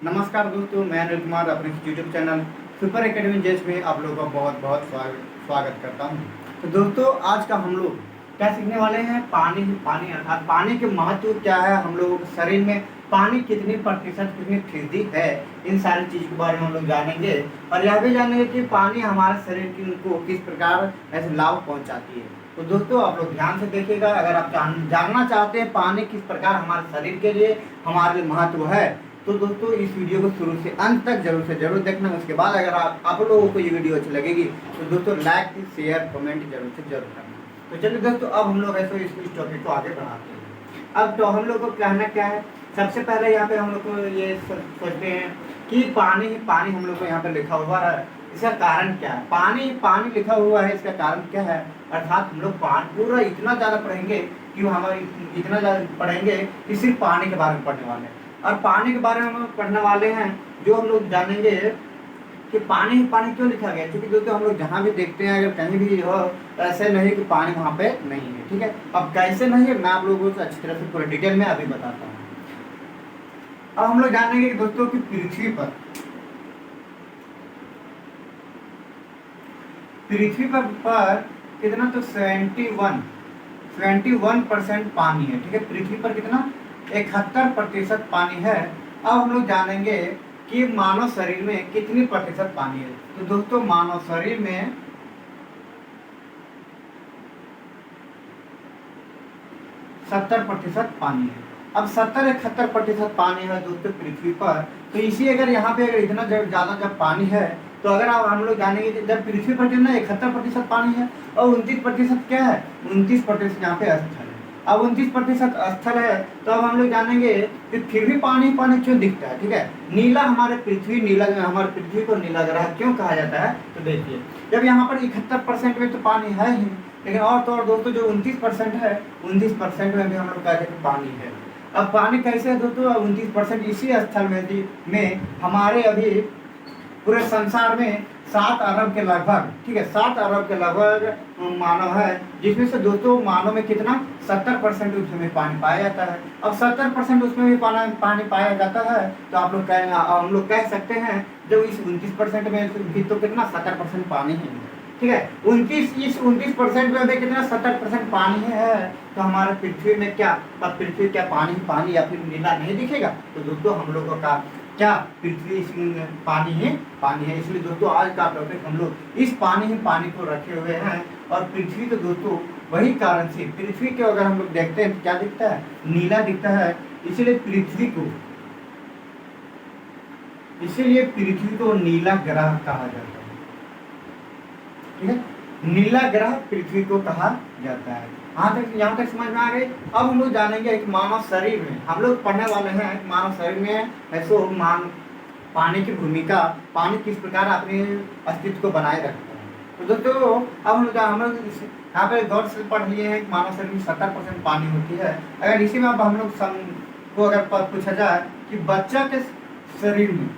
नमस्कार दोस्तों, मैं अनिल कुमार अपने यूट्यूब चैनल सुपर एकेडमी जेस में आप लोगों का बहुत बहुत स्वागत करता हूं। तो दोस्तों, आज का हम लोग क्या सीखने वाले हैं? पानी अर्थात पानी के महत्व क्या है, हम लोगों के शरीर में पानी कितनी प्रतिशत कितनी फीसदी है, इन सारी चीज़ के बारे में हम लोग जानेंगे। और यह भी जानेंगे कि पानी हमारे शरीर को किस प्रकार ऐसे लाभ पहुँचाती है। तो दोस्तों, आप लोग ध्यान से देखिएगा। अगर आप जानना चाहते हैं पानी किस प्रकार हमारे शरीर के लिए हमारे लिए महत्व है, तो दोस्तों इस वीडियो को शुरू से अंत तक जरूर से जरूर देखना। उसके बाद अगर आप लोगों को ये वीडियो अच्छी लगेगी तो दोस्तों लाइक शेयर कमेंट जरूर से जरूर करना। तो चलिए दोस्तों, अब हम लोग ऐसे इस टॉपिक को आगे बढ़ाते हैं। अब तो हम लोग को कहना क्या है, सबसे पहले यहाँ पे हम लोग को ये सोचते हैं कि पानी हम लोग को यहाँ पे लिखा हुआ है, इसका कारण क्या है? पानी लिखा हुआ है, इसका कारण क्या है? अर्थात हम लोग पूरा इतना ज़्यादा पढ़ेंगे कि इतना ज़्यादा पढ़ेंगे कि सिर्फ पानी के बारे में पढ़ने वाले हैं। और पानी के बारे में हम पढ़ने वाले हैं, जो हम लोग जानेंगे कि पानी क्यों लिखा गया। क्योंकि दोस्तों हम लोग जहाँ भी देखते हैं, अगर कहीं भी हो ऐसे नहीं कि पानी वहाँ पे नहीं है। ठीक है, अब कैसे नहीं है मैं आप लोगों को अच्छी तरह से पूरे डिटेल में अभी बताता हूँ। अब हम लोग जानेंगे कि दोस्तों कि पृथ्वी पर कितना, तो 71% पानी है। ठीक है, पृथ्वी पर कितना, 71% पानी है। अब हम लोग जानेंगे कि मानव शरीर में कितनी प्रतिशत पानी है। तो दोस्तों मानव शरीर में 70% पानी है। अब 70-71% पानी है दोस्तों पृथ्वी पर। तो इसी अगर यहाँ पे अगर इतना ज़्यादा जब पानी है, तो अगर हम लोग जानेंगे कि जब पृथ्वी पर कितना 71% पानी है और 29% क्या है, 29% यहाँ पे स्थल है। अब 29% स्थल है, तो अब हम लोग जानेंगे कि फिर भी पानी क्यों दिखता है। ठीक है, हमारे पृथ्वी को नीला ग्रह क्यों कहा जाता है? तो देखिए, जब यहाँ पर 71% में तो पानी है ही, लेकिन और तो और दोस्तों जो 29% है, 29% में भी हम लोग कहते हैं पानी है। अब पानी कैसे है दोस्तों? 29% इसी स्थल में हमारे अभी पूरे संसार में 7 अरब के लगभग, ठीक है, 7 अरब के लगभग मानव है, जिसमें से दोस्तों मानव में कितना 70% उसमें पानी पाया जाता है। अब 70% उसमें भी पानी पाया जाता है, तो हम लोग कह सकते हैं जब इस 29% में भी तो कितना 70% पानी है। ठीक है, 29% में भी कितना 70% पानी है, तो हमारे पृथ्वी में क्या पानी या फिर नीला नहीं दिखेगा? तो दोस्तों हम लोगों का क्या पृथ्वी पानी है। इसलिए दोस्तों आज का टॉपिक हम लोग इस पानी को रखे हुए हैं। और पृथ्वी को दोस्तों वही कारण से पृथ्वी के अगर हम लोग देखते हैं तो क्या दिखता है, नीला दिखता है। इसीलिए पृथ्वी को नीला ग्रह कहा जाता है। ठीक है, नीला ग्रह पृथ्वी को कहा जाता है। यहाँ तक समझ में आ गई। अब हम लोग जानेंगे कि मानव शरीर में हम लोग पढ़ने वाले हैं, मानव शरीर में ऐसे पानी की भूमिका, पानी किस प्रकार अपने अस्तित्व को बनाए रखता है। तो दोस्तों अब हम लोग यहाँ पे गौर से पढ़ लिए हैं कि मानव शरीर में 70% पानी होती है। अगर इसी में अब हम लोग को अगर पूछा जाए कि बच्चा के शरीर में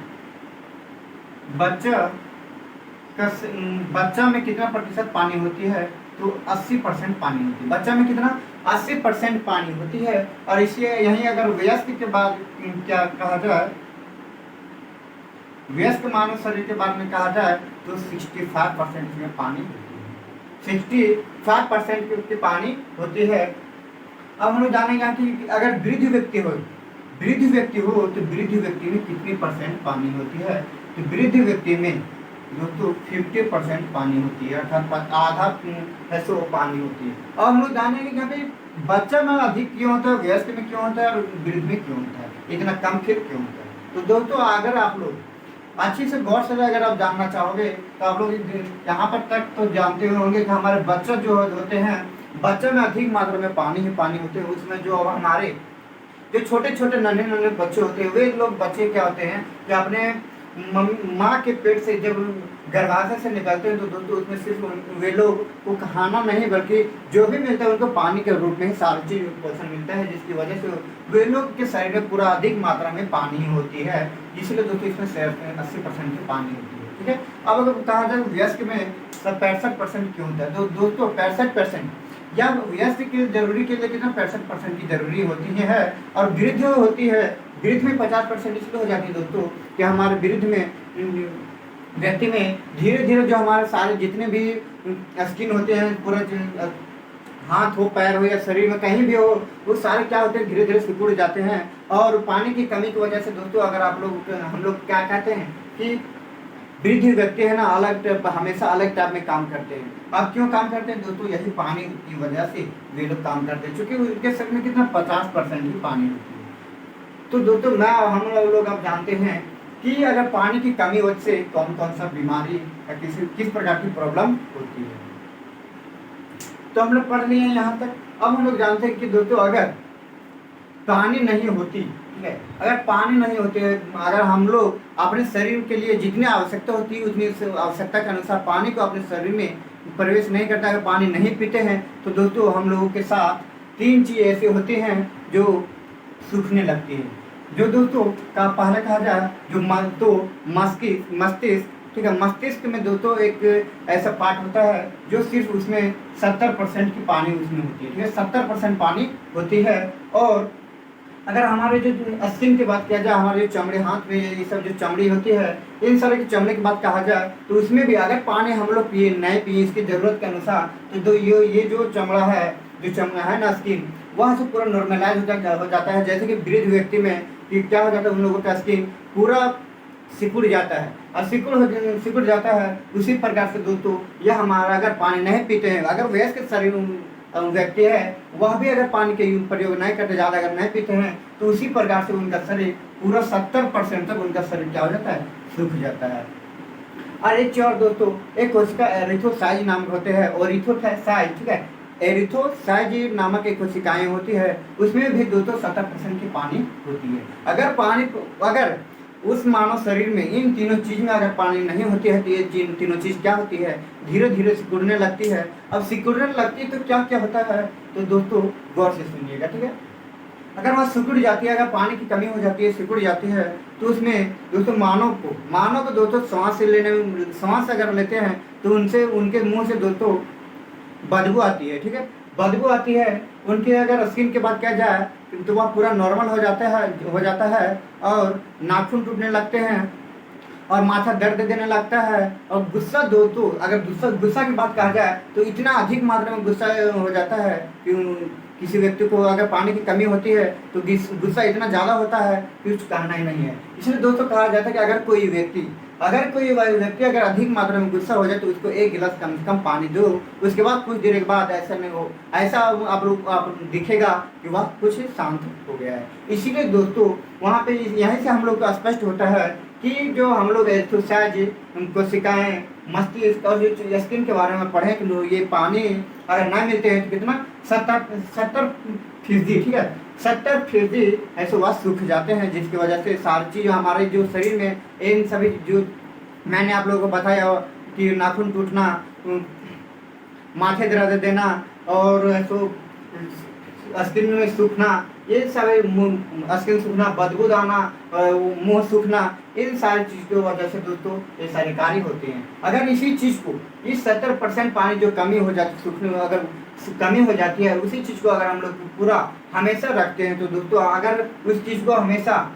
बच्चा में कितना प्रतिशत पानी होती है, तो 80% पानी होती है। बच्चा में कितना 80% पानी होती है। और इसलिए यहीं अगर वयस्क के बाद क्या कहा जाए, वयस्क मानव शरीर के बारे में कहा जाए तो 65% में पानी होती है। 65% की पानी होती है। अब हम लोग जानेंगे कि अगर वृद्ध व्यक्ति हो तो वृद्ध व्यक्ति में कितनी परसेंट पानी होती है। तो वृद्ध व्यक्ति में दोस्तों 50% पानी होती है, अर्थात आधा हिस्सा पानी होती है। और हम लोग जानेंगे कि यहाँ पे बच्चा में अधिक क्यों होता है, वयस्क में क्यों होता है और वृद्ध में क्यों होता है, इतना कम फिर क्यों होता है। तो दोस्तों अगर आप लोग अच्छी से गौर से अगर आप जानना चाहोगे तो आप लोग यहाँ पर तक तो जानते होंगे कि हमारे बच्चे जो होते हैं, बच्चे में अधिक मात्रा में पानी होते हैं। उसमें जो हमारे जो छोटे नन्हे बच्चे होते हैं, वे लोग बच्चे क्या होते हैं जो अपने माँ के पेट से जब गर्भाशय से निकलते हैं, तो दोस्तों उसमें सिर्फ वे लोग को खाना नहीं बल्कि जो भी मिलता है उनको पानी के रूप में सारी चीज पोषण मिलता है, जिसकी वजह से वे लोग के शरीर में पूरा अधिक मात्रा में पानी होती है। इसलिए दोस्तों इसमें 80% की पानी होती है। ठीक है, अब अगर कहा जाए वयस्क में 65% क्यों होता है, तो दोस्तों 65% या वयस्क के जरूरी के लिए कितना 65% की जरूरी होती है। और वृद्ध होती है वृद्ध में 50% इसलिए हो जाती है दोस्तों कि हमारे वृद्ध में व्यक्ति में धीरे धीरे जो हमारे सारे जितने भी स्किन होते हैं, पूरा हाथ हो, पैर हो या शरीर में कहीं भी हो, वो सारे क्या होते हैं, धीरे धीरे सिकुड़ जाते हैं। और पानी की कमी की वजह से दोस्तों अगर आप लोग हम लोग क्या कहते हैं कि वृद्ध व्यक्ति है ना हमेशा अलग टाइप में काम करते हैं। अब क्यों काम करते हैं दोस्तों, यही पानी की वजह से वे लोग काम करते हैं, क्योंकि उनके शरीर में कितना 50% ही पानी होती है। तो दोस्तों हम लोग अब जानते हैं कि अगर पानी की कमी वजह से कौन कौन सा बीमारी या किस प्रकार की प्रॉब्लम होती है। तो हम लोग पढ़ लिए हैं यहाँ तक। अब हम लोग जानते हैं कि दोस्तों अगर पानी नहीं होती, ठीक है, अगर पानी नहीं होते, अगर हम लोग अपने शरीर के लिए जितनी आवश्यकता होती है उतनी आवश्यकता के अनुसार पानी को अपने शरीर में प्रवेश नहीं करता, अगर पानी नहीं पीते हैं तो दोस्तों हम लोगों के साथ 3 चीज़ ऐसे होती हैं जो सूखने लगती है। जो दोस्तों का पहले कहा जाए जो मस्तिष्क, ठीक है, मस्तिष्क में दोस्तों एक ऐसा पार्ट होता है जो सिर्फ उसमें 70% की पानी उसमें होती है, ठीक है, 70% पानी होती है। और अगर हमारे जो स्किन की बात किया जाए, हमारे जो चमड़े, हाथ में ये सब जो चमड़ी होती है, इन सारे की चमड़े की बात कहा जाए तो उसमें भी अगर पानी हम लोग पिए नहीं पिए इसकी ज़रूरत के अनुसार, तो ये जो चमड़ा है ना स्किन, वह से पूरा नॉर्मलाइज हो जाता है। जैसे कि वृद्ध व्यक्ति में कि क्या हो जाता है, उन लोगों का स्किन पूरा सिकुड़ जाता है, और सिकुड़ जाता है। उसी प्रकार से दोस्तों यह हमारा अगर पानी नहीं पीते हैं, अगर वयस्क शरीर व्यक्ति है वह भी अगर पानी के प्रयोग नहीं करते, ज़्यादा अगर नहीं पीते हैं, तो उसी प्रकार से उनका शरीर पूरा 70% तक उनका शरीर क्या हो जाता है, सूख जाता है। और एक चीज और दोस्तों, एक कोशिका एरिथ्रोसाइट नामक होते हैं, और एरिथ्रोसाइट, ठीक है, एरिथ्रोसाइट नामक एक कोशिकाएं होती है, उसमें भी दोस्तों 70% की पानी होती है। अगर उस मानव शरीर में इन तीनों चीज में अगर पानी नहीं होती है तो ये तीनों चीज क्या होती है, धीरे धीरे सिकुड़ने लगती है। अब सिकुड़ने लगती है तो क्या क्या होता है, तो दोस्तों गौर से सुनिएगा, ठीक है। अगर वह सिकुड़ जाती है, अगर पानी की कमी हो जाती है, सिकुड़ जाती है, तो उसमें दोस्तों मानव को दोस्तों सांस अगर लेते हैं तो उनके मुंह से दोस्तों बदबू आती है, ठीक है, बदबू आती है। उनके अगर स्किन की बात किया जाए तो वह पूरा नॉर्मल हो जाता है और नाखून टूटने लगते हैं और माथा दर्द देने लगता है। और गुस्सा दोस्तों, अगर गुस्सा की बात कहा जाए तो इतना अधिक मात्रा में गुस्सा हो जाता है कि किसी व्यक्ति को अगर पानी की कमी होती है तो गुस्सा इतना ज़्यादा होता है कि कुछ कहना ही नहीं है। इसलिए दोस्तों कहा जाता है कि अगर कोई व्यक्ति अगर अधिक मात्रा में गुस्सा हो जाए तो उसको 1 गिलास कम से कम पानी दो, उसके बाद कुछ देर के बाद ऐसा आप दिखेगा कि वह कुछ शांत हो गया है। इसीलिए दोस्तों वहाँ पे यहीं से हम लोग को स्पष्ट होता है कि जो हम लोग एरिथ्रोसाइट कोशिकाएं, मस्तिष्क और जो स्किन के बारे में पढ़े कि ये पानी अगर ना मिलते हैं तो कितना 70%, ठीक है, 70% ऐसे वह सूख जाते हैं, जिसकी वजह से सारी चीज़ हमारे जो शरीर में इन सभी जो मैंने आप लोगों को बताया कि नाखून टूटना, माथे दर्द देना और स्किन में सूखना, ये सारे स्किन सूखना, बदबू आना, मुंह सूखना, इन सारी चीज़ की वजह से दोस्तों ये सारे कार्य होते हैं। अगर इसी चीज़ को, इस 70% पानी जो कमी हो जाती, सूखने में अगर कमी हो जाती है, उसी चीज़ को अगर हम लोग पूरा हमेशा रखते हैं तो दोस्तों अगर उस चीज़ को हमेशा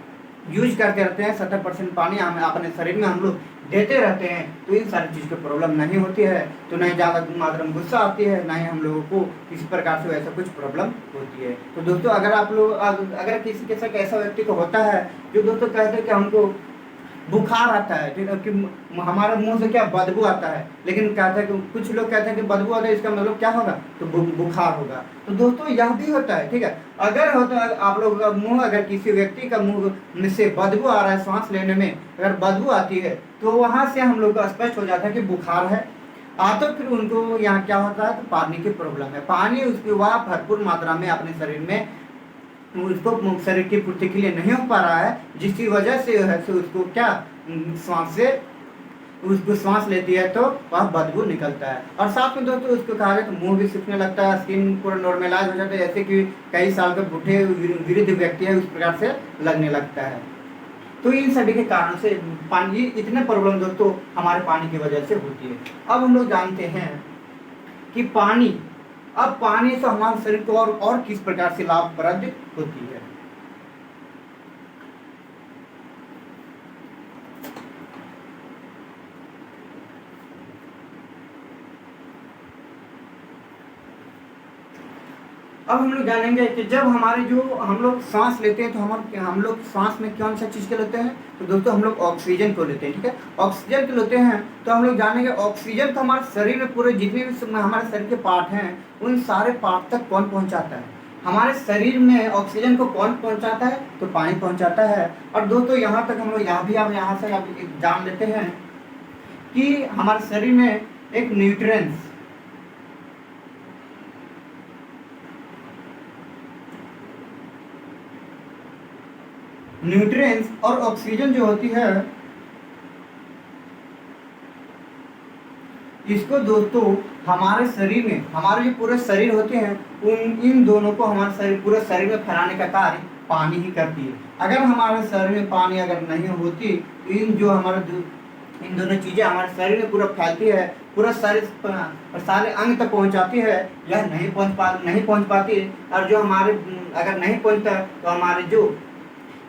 यूज करते रहते हैं, 70% पानी हम अपने शरीर में हम लोग देते रहते हैं, तो इन सारी चीज़ की प्रॉब्लम नहीं होती है। तो नहीं ज़्यादा मात्रा में गुस्सा आती है, ना ही हम लोगों को किसी प्रकार से वैसा कुछ प्रॉब्लम होती है। तो दोस्तों अगर किसी के साथ ऐसा व्यक्ति को होता है जो दोस्तों कहते हैं कि हमको बुखार आता है, ठीक है, कि हमारे मुंह से क्या बदबू आता है, लेकिन कहते हैं कि कुछ लोग कहते हैं कि बदबू आता है, इसका मतलब क्या होगा, तो बुखार होगा। तो दोस्तों यह भी होता है, ठीक है, अगर होता है आप लोगों का मुंह, अगर किसी व्यक्ति का मुंह में से बदबू आ रहा है, सांस लेने में अगर बदबू आती है तो वहाँ से हम लोग को स्पष्ट हो जाता है कि बुखार है। तो फिर उनको यहाँ क्या होता है, तो पानी की प्रॉब्लम है। पानी उसकी वह भरपूर मात्रा में अपने शरीर में उसको शरीर की पूर्ति के लिए नहीं हो पा रहा है, जिसकी वजह से उसको क्या सांस लेती है तो वह बदबू निकलता है। और साथ में दोस्तों उसको कहा जाए तो मुंह भी सूखने लगता है, स्किन पूरा नॉर्मलाइज हो जाता है, जैसे कि कई साल के बूढ़े वृद्ध व्यक्ति है उस प्रकार से लगने लगता है। तो इन सभी के कारण से पानी, इतने प्रॉब्लम दोस्तों हमारे पानी की वजह से होती है। अब हम लोग जानते हैं कि पानी से हमारे शरीर को और किस प्रकार से लाभप्रद होती है। अब हम लोग जानेंगे कि जब हमारे जो हम लोग सांस लेते हैं तो हम लोग सांस में कौन सा चीज़ के लेते हैं, तो दोस्तों हम लोग ऑक्सीजन को लेते हैं, ठीक है। ऑक्सीजन को लेते हैं तो हम लोग जानेंगे ऑक्सीजन को हमारे शरीर में पूरे जितने भी हमारे शरीर के पार्ट हैं उन सारे पार्ट तक कौन पहुँचाता है। हमारे शरीर में ऑक्सीजन को कौन पहुँचाता है, तो पानी पहुँचाता है। और दोस्तों यहाँ तक हम लोग यहाँ से जान लेते हैं कि हमारे शरीर में एक न्यूट्रिएंट्स और ऑक्सीजन जो होती है, इसको दोस्तों हमारे शरीर में, हमारे जो पूरे शरीर होते हैं इन दोनों को हमारे शरीर पूरे शरीर में फैलाने का कार्य पानी ही करती है। अगर हमारे शरीर में पानी अगर नहीं होती तो इन दोनों चीज़ें हमारे शरीर में पूरा फैलती है, पूरा शरीर सारे अंग तक पहुंचाती है, यह नहीं पहुंच पाती। और जो हमारे अगर नहीं पहुंचता तो हमारे जो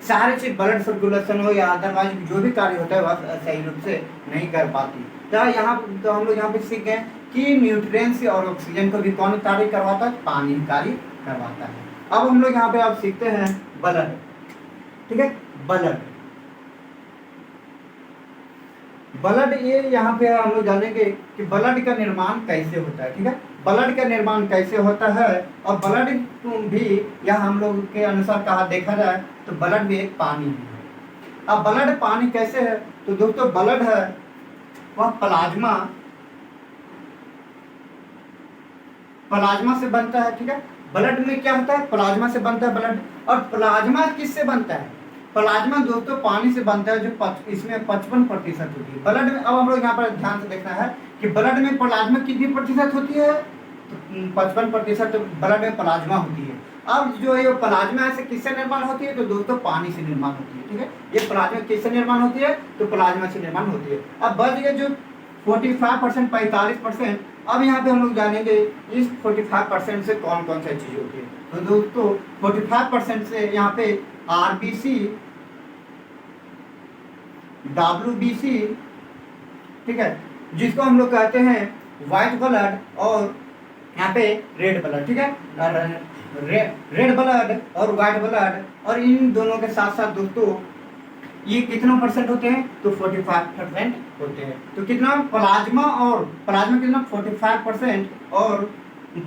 सारे चीज ब्लड सर्कुलेशन हो या अदरवाइज जो भी कार्य होता है वह सही रूप से नहीं कर पाती। तो हम लोग यहाँ पे सीख गए कि न्यूट्रिएंट्स और ऑक्सीजन को भी कौन कार्य करवाता है, पानी कार्य करवाता है। अब हम लोग यहाँ पे आप सीखते हैं ब्लड, ठीक है। ब्लड ये यहाँ पे हम लोग जानेंगे कि ब्लड का निर्माण कैसे होता है, ठीक है। ब्लड का निर्माण कैसे होता है और ब्लड भी या हम लोग के अनुसार कहा देखा जाए तो ब्लड भी एक पानी है। अब ब्लड पानी कैसे है, तो दोस्तों ब्लड है वह प्लाज्मा से बनता है, ठीक है। ब्लड में क्या होता है, प्लाज्मा से बनता है ब्लड। और प्लाज्मा किससे बनता है, प्लाज्मा दोस्तों पानी से बनता है जो इसमें 55% होती है ब्लड में। अब हम लोग यहाँ पर ध्यान से देखना है कि ब्लड में प्लाज्मा कितनी प्रतिशत होती है, तो 55% ब्लड में प्लाज्मा होती है। अब जो है प्लाज्मा ऐसे किससे निर्माण होती है, तो दोस्तों पानी से निर्माण होती है, ठीक है। ये प्लाज्मा किससे निर्माण होती है, तो प्लाज्मा से निर्माण होती है। अब बच गए जो 45% 45%। अब यहाँ पे हम लोग जानेंगे इस 45% से कौन कौन सी चीज होती है। तो दोस्तों 45% से यहाँ पे आरबीसी, डब्ल्यूबीसी, ठीक है, जिसको हम लोग कहते हैं व्हाइट ब्लड, और यहाँ पे रेड ब्लड, ठीक है। रेड ब्लड और व्हाइट ब्लड, और इन दोनों के साथ साथ दोस्तों ये कितना परसेंट होते हैं, तो 45% होते हैं। तो कितना प्लाज्मा कितना 45% और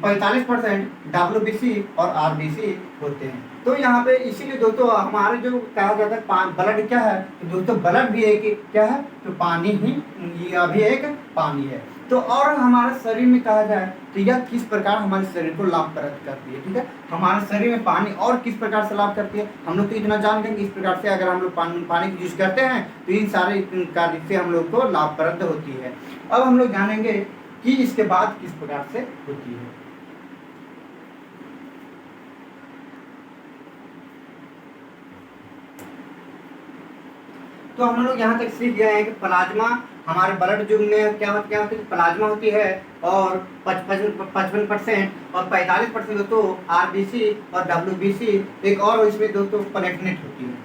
45% डब्ल्यूबीसी और आरबीसी होते हैं। तो यहाँ पे इसीलिए दोस्तों हमारे जो कहा जाता है ब्लड क्या है, तो दोस्तों ब्लड भी एक क्या है, तो पानी ही, यह भी एक पानी है। तो और हमारे शरीर में कहा जाए तो यह किस प्रकार हमारे शरीर को लाभप्रद करती है, ठीक है। हमारे शरीर में पानी और किस प्रकार से लाभ करती है, हम लोग तो इतना जान गए कि इस प्रकार से अगर हम लोग पानी की यूज करते हैं तो इन सारे कार्य से हम लोग को लाभप्रद होती है। अब हम लोग जानेंगे कि इसके बाद किस प्रकार से होती है। तो हम लोग यहाँ तक सीख गए हैं कि प्लाज्मा हमारे ब्लड जो में क्या होती है, प्लाज्मा होती है, और 55% और 45% दोस्तों आरबीसी और डब्ल्यूबीसी, एक और इसमें दोस्तों प्लेटलेट होती है।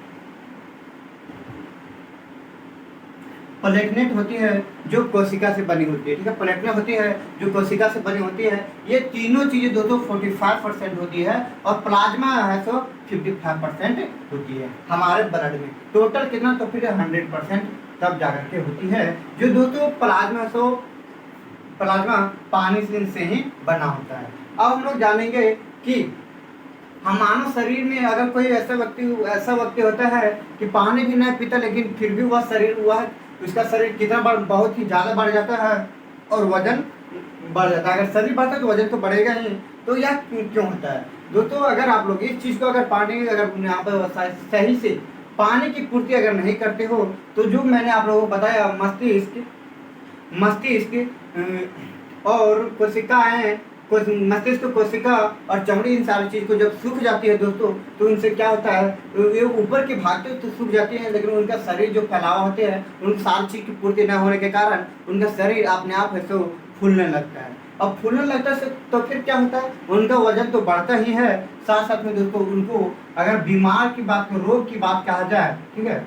प्लेटलेट होती है जो कोशिका से बनी होती है, ठीक है। प्लेटलेट होती है जो कोशिका से बनी होती है। ये तीनों चीजें दोस्तों 45% होती है, और प्लाज्मा है तो 55% होती है हमारे ब्लड में। टोटल कितना, तो फिर 100% तब जाकर के होती है। जो दोस्तों प्लाज्मा पानी से ही बना होता है। अब हम लोग जानेंगे कि हम मानव शरीर में अगर कोई ऐसा व्यक्ति होता है कि पानी भी नहीं पीता लेकिन फिर भी उसका शरीर कितना बहुत ही ज़्यादा बढ़ जाता है और वजन बढ़ जाता है। अगर शरीर बढ़ता है तो वजन तो बढ़ेगा ही। तो यह क्यों होता है दोस्तों, अगर आप लोग इस चीज़ को अगर यहाँ पर सही से पानी की पूर्ति अगर नहीं करते हो तो जो मैंने आप लोगों को बताया मस्तिष्क और कोशिकाएं, मस्तिष्क कोशिका और चमड़ी, इन सारी चीज़ को जब सूख जाती है दोस्तों तो उनसे क्या होता है, ये ऊपर की भागते तो सूख जाती है, लेकिन उनका शरीर जो फैलावा होते हैं उन सारी चीज़ की पूर्ति न होने के कारण उनका शरीर अपने आप है तो फूलने लगता है। अब फूलने लगता है तो फिर क्या होता है, उनका वजन तो बढ़ता ही है, साथ साथ में दोस्तों उनको अगर बीमार की बात, रोग की बात कहा जाए, ठीक है,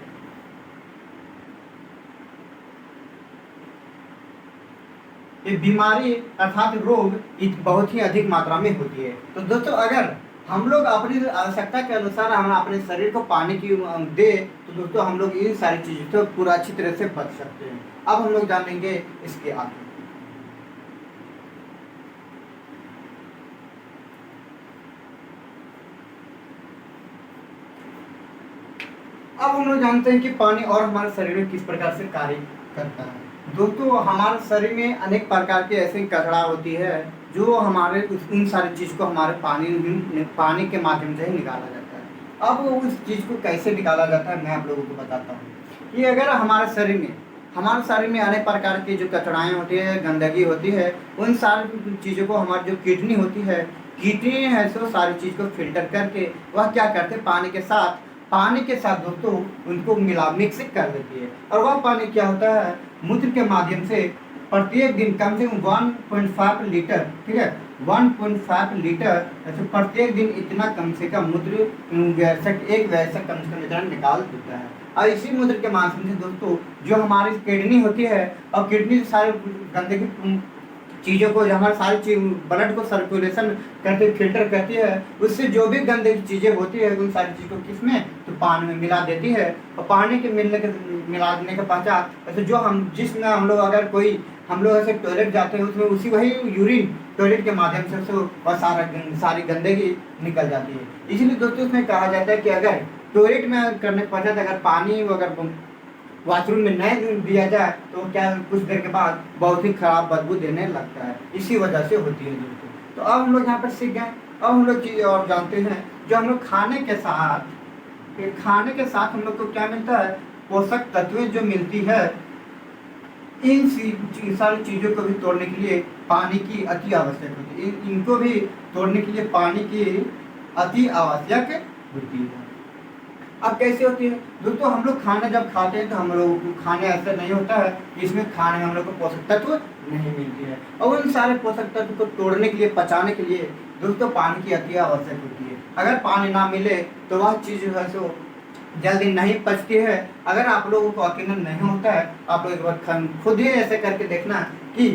कि बीमारी अर्थात रोग बहुत ही अधिक मात्रा में होती है। तो दोस्तों अगर हम लोग अपनी आवश्यकता के अनुसार हम अपने शरीर को पानी की दे, तो दोस्तों हम लोग इन सारी चीज़ों से पूरा अच्छी तरह से बच सकते हैं। अब हम लोग जानेंगे इसके आगे। अब हम लोग जानते हैं कि पानी और हमारे शरीर में किस प्रकार से कार्य करता है। दोस्तों हमारे शरीर में अनेक प्रकार की ऐसी कचरा होती है जो हमारे उन सारी चीज़ को हमारे पानी के माध्यम से ही निकाला जाता है। अब उस चीज़ को कैसे निकाला जाता है मैं आप लोगों को बताता हूँ कि अगर हमारे शरीर में अनेक प्रकार की जो कचराएँ होती है, गंदगी होती है, उन सारी चीज़ों को हमारी जो किडनी है सो सारी चीज़ को फिल्टर करके वह क्या करते हैं पानी के साथ दोस्तों उनको मिक्स कर देती है। और वह पानी क्या होता है, मूत्र के माध्यम से प्रत्येक दिन कम से कम 1.5 लीटर, ठीक है, 1.5 लीटर ऐसे प्रत्येक दिन इतना कम से कम मूत्र एक वयस्क कम से कम इतना निकाल देता है। और इसी मूत्र के माध्यम से दोस्तों जो हमारी किडनी होती है, और किडनी सारे गंदगी चीज़ों को, जो हमारे सारी चीज ब्लड को सर्कुलेशन करके फिल्टर करती है, उससे जो भी गंदगी चीज़ें होती है उन सारी चीज़ को किसमें तो पानी में मिला देती है। और पानी के मिलाने के पश्चात ऐसे जो जिसमें हम लोग ऐसे टॉयलेट जाते हैं उसमें वही यूरिन टॉयलेट के माध्यम से वह सारी गंदगी निकल जाती है। इसीलिए दोस्तों उसमें कहा जाता है कि अगर टॉयलेट में करने के पश्चात अगर पानी अगर वॉशरूम में नहीं दिया जाए तो क्या कुछ देर के बाद बहुत ही खराब बदबू देने लगता है, इसी वजह से होती है दोस्तों। तो अब हम लोग यहाँ पर सीख गए। अब हम लोग चीज़ और जानते हैं, जो हम लोग खाने के साथ हम लोग को क्या मिलता है, पोषक तत्वें जो मिलती है। इन सारी चीज़ों को भी तोड़ने के लिए पानी की अति आवश्यक होती है। इनको भी तोड़ने के लिए पानी की अति आवश्यक होती है। अब कैसे होती है दोस्तों, हम लोग खाना जब खाते हैं तो हम लोग खाने ऐसा नहीं होता है कि इसमें खाने में हम लोग को पोषक तत्व नहीं मिलती है। और उन सारे पोषक तत्व को तोड़ने के लिए, पचाने के लिए दोस्तों पानी की अति आवश्यक होती है। अगर पानी ना मिले तो वह चीज़ जो है सो जल्दी नहीं पचती है। अगर आप लोगों को यकीन नहीं होता है, आप लोग एक बार खुद ही ऐसे करके देखना कि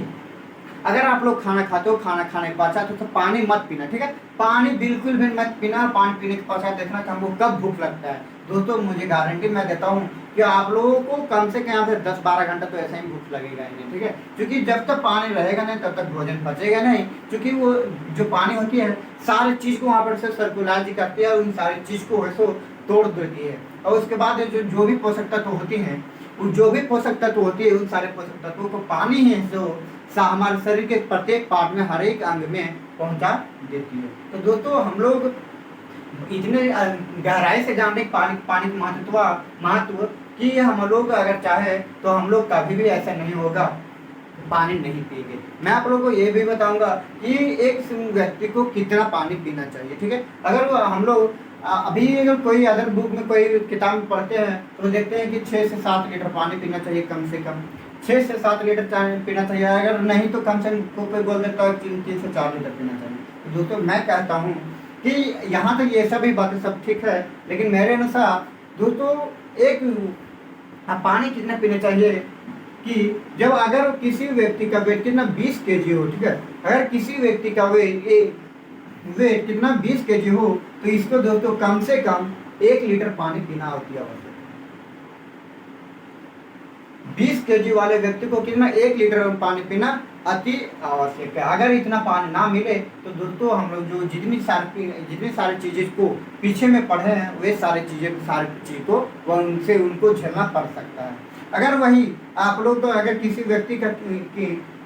अगर आप लोग खाना खाते हो, खाना खाने के पश्चात तो पानी मत पीना, ठीक है, पानी बिल्कुल भी मत पीना। पानी पीने के पश्चात देखना कि हमको कब भूख लगता है। दोस्तों मुझे गारंटी मैं देता हूँ कि आप लोगों को कम से कम 10-12 घंटा तो ऐसा ही भूख लगेगा ही नहीं, ठीक है, क्योंकि जब तक पानी रहेगा नहीं तब तक भोजन पचेगा नहीं। क्योंकि वो जो पानी होती है सारी चीज़ को वहाँ पर से सर्कुलाइज करती है और उन सारी चीज़ को वैसे तोड़ देती है। और उसके बाद जो भी पोषक तत्व होती हैं, उन सारे पोषक तत्वों को पानी है जो हमारे शरीर के प्रत्येक पार्ट में, हर एक अंग में पहुंचा देती है। तो दोस्तों हम लोग इतने गहराई से जाने पानी का महत्व कि हम लोग अगर चाहे तो हम लोग कभी भी ऐसा नहीं होगा पानी नहीं पिएंगे। मैं आप लोगों को ये भी बताऊंगा कि एक व्यक्ति को कितना पानी पीना चाहिए, ठीक है। अगर हम लोग अभी अगर कोई अदर बुक में कोई किताब में पढ़ते हैं तो देखते हैं कि 6 से 7 लीटर पानी पीना चाहिए, कम से कम 6 से 7 लीटर पीना चाहिए। अगर नहीं तो कम से कम कोई बोल देता है 3 से 4 लीटर पीना चाहिए। तो दोस्तों मैं कहता हूँ कि यहाँ तक ये सभी बातें सब ठीक है, लेकिन मेरे अनुसार दोस्तों एक पानी कितना पीना चाहिए कि जब अगर किसी व्यक्ति का वेट कितना 20 kg हो, ठीक है, अगर किसी व्यक्ति का वेट कितना 20 kg हो तो इसको दोस्तों कम से कम 1 लीटर पानी पीना होती है आवश्यक। 20 kg वाले व्यक्ति को कितना 1 लीटर पानी पीना अति आवश्यक है। अगर इतना पानी ना मिले तो दोस्तों हम लोग जो जितनी सारी चीज़ें को पीछे में पढ़े हैं वे सारी चीज़ को उनको झेलना पड़ सकता है। अगर वही आप लोग तो अगर किसी व्यक्ति का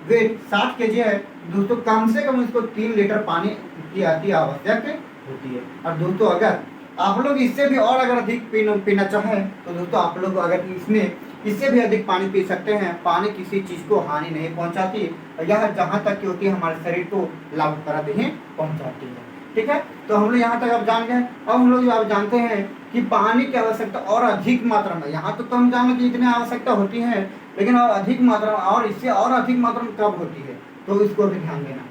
वेट 60 kg है दोस्तों, कम से कम उसको 3 लीटर पानी की अति आवश्यक होती है। और दोस्तों अगर आप लोग इससे भी और अगर अधिक पीना चाहें तो दोस्तों आप लोग अगर इससे भी अधिक पानी पी सकते हैं। पानी किसी चीज़ को हानि नहीं पहुंचाती, यह जहाँ तक की होती है हमारे शरीर को लाभप्रद ही पहुंचाती है, ठीक है। तो हम लोग यहाँ तक अब जान गए। अब हम लोग अब जानते हैं कि पानी की आवश्यकता और अधिक मात्रा में, यहाँ तो हम जाने की इतनी आवश्यकता होती है, लेकिन और अधिक मात्रा और इससे और अधिक मात्रा में कब होती है तो इसको भी ध्यान देना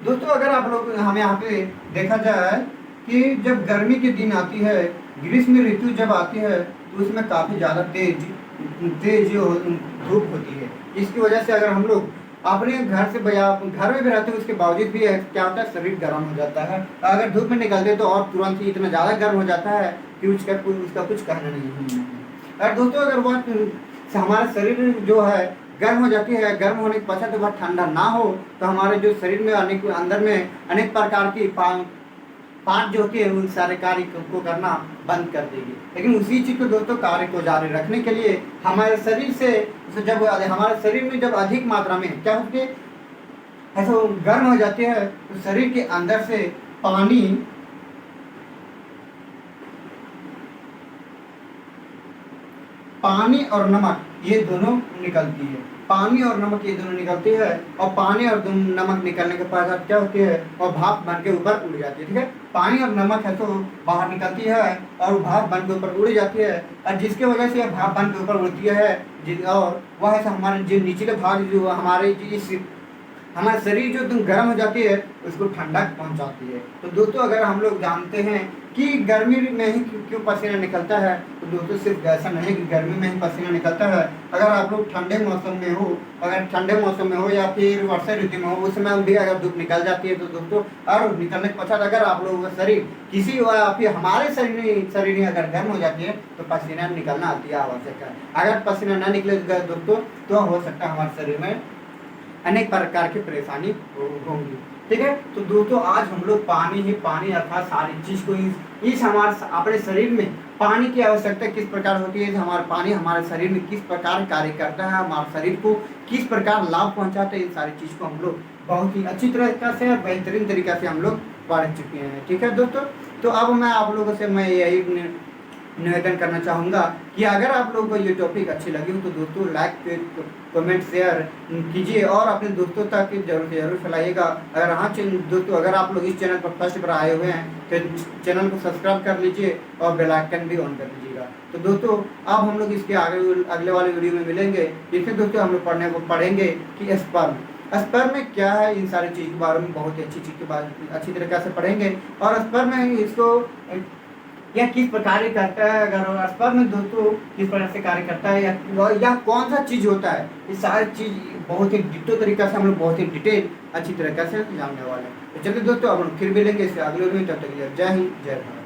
दोस्तों। अगर आप लोग हमें यहाँ पे देखा जाए कि जब गर्मी के दिन आती है, ग्रीष्म ऋतु जब आती है तो उसमें काफ़ी ज़्यादा तेज धूप होती है। इसकी वजह से अगर हम लोग अपने घर से भैया घर में भी रहते हैं, उसके बावजूद भी क्या होता है, शरीर गर्म हो जाता है। अगर धूप में निकलते हैं तो और तुरंत ही इतना ज़्यादा गर्म हो जाता है कि उसका कुछ कहना नहीं है। और दोस्तों अगर वह हमारा शरीर जो है गर्म हो जाती है, गर्म होने के पश्चात वह ठंडा ना हो तो हमारे जो शरीर में अंदर में अनेक प्रकार की पार्ट जो होती है उन सारे कार्य को करना बंद कर देगी। लेकिन उसी चीज़ को दोस्तों कार्य को जारी रखने के लिए हमारे शरीर से जब हमारे शरीर में जब अधिक मात्रा में क्या होती है, ऐसा गर्म हो जाती है तो शरीर के अंदर से पानी और नमक ये दोनों निकलती है। पानी और नमक ये दोनों निकलती है और पानी और नमक निकलने के पश्चात क्या होती है, और भाप बन के ऊपर उड़ जाती है। ठीक है, पानी और नमक है तो बाहर निकलती है और भाप बन के ऊपर उड़ जाती है, और जिसके वजह से भाप बन के ऊपर उड़ती है और वह है हमारे जो निचले भाग जो हमारे इस हमारा शरीर जो एकदम गर्म हो जाती है उसको ठंडक पहुंचाती है। तो दोस्तों अगर हम लोग जानते हैं कि गर्मी में ही क्यों पसीना निकलता है, तो दोस्तों सिर्फ ऐसा नहीं कि गर्मी में ही पसीना निकलता है। अगर आप लोग ठंडे मौसम में हो, अगर ठंडे मौसम में हो या फिर वर्षा ऋतु में हो, उस समय भी अगर धूप निकल जाती है तो दोस्तों और निकलने के पश्चात अगर आप लोगों का शरीर किसी फिर हमारे शरीर में अगर गर्म हो जाती है तो पसीना निकलना अति आवश्यक है। अगर पसीना ना निकले दोस्तों तो हो सकता है हमारे शरीर में अनेक प्रकार की परेशानी होंगी। ठीक है, तो दोस्तों आज हम लोग पानी अर्थात सारी चीज को इस हमारे अपने शरीर में पानी की आवश्यकता किस प्रकार होती है, हमारा पानी हमारे शरीर में किस प्रकार कार्य करता है, हमारे शरीर को किस प्रकार लाभ पहुंचाता है, इन सारी चीज को हम लोग बहुत ही अच्छी तरीका से और बेहतरीन तरीका से हम लोग पढ़ चुके हैं। ठीक है दोस्तों, तो अब मैं आप लोगों से मैं यही निवेदन करना चाहूँगा कि अगर आप लोगों को ये टॉपिक अच्छी लगी हो तो दोस्तों लाइक कमेंट शेयर कीजिए और अपने दोस्तों तक जरूर फैलाइएगा। अगर हाँ दोस्तों अगर आप लोग इस चैनल पर फर्स्ट बार आए हुए हैं तो चैनल को सब्सक्राइब कर लीजिए और बेल आइकन भी ऑन कर लीजिएगा। तो दोस्तों अब हम लोग इसके अगले वाले वीडियो में मिलेंगे, जिसमें दोस्तों हम लोग पढ़ेंगे कि स्पर्म में क्या है, इन सारी चीज़ के बारे में बहुत ही अच्छी चीज़ के बारे में अच्छी तरीके से पढ़ेंगे। और स्पर्म में इसको या किस प्रकार करता है, अगर स्पर्म में दोस्तों किस प्रकार से कार्य करता है या कौन सा चीज़ होता है, ये सारी चीज़ बहुत ही डिटेल तरीका से हम लोग बहुत ही डिटेल अच्छी तरीके से जानने वाले हैं। तो चलिए दोस्तों अब हम फिर मिलेंगे इससे अगले वीडियो में, तब तक जय हिंद जय भारत।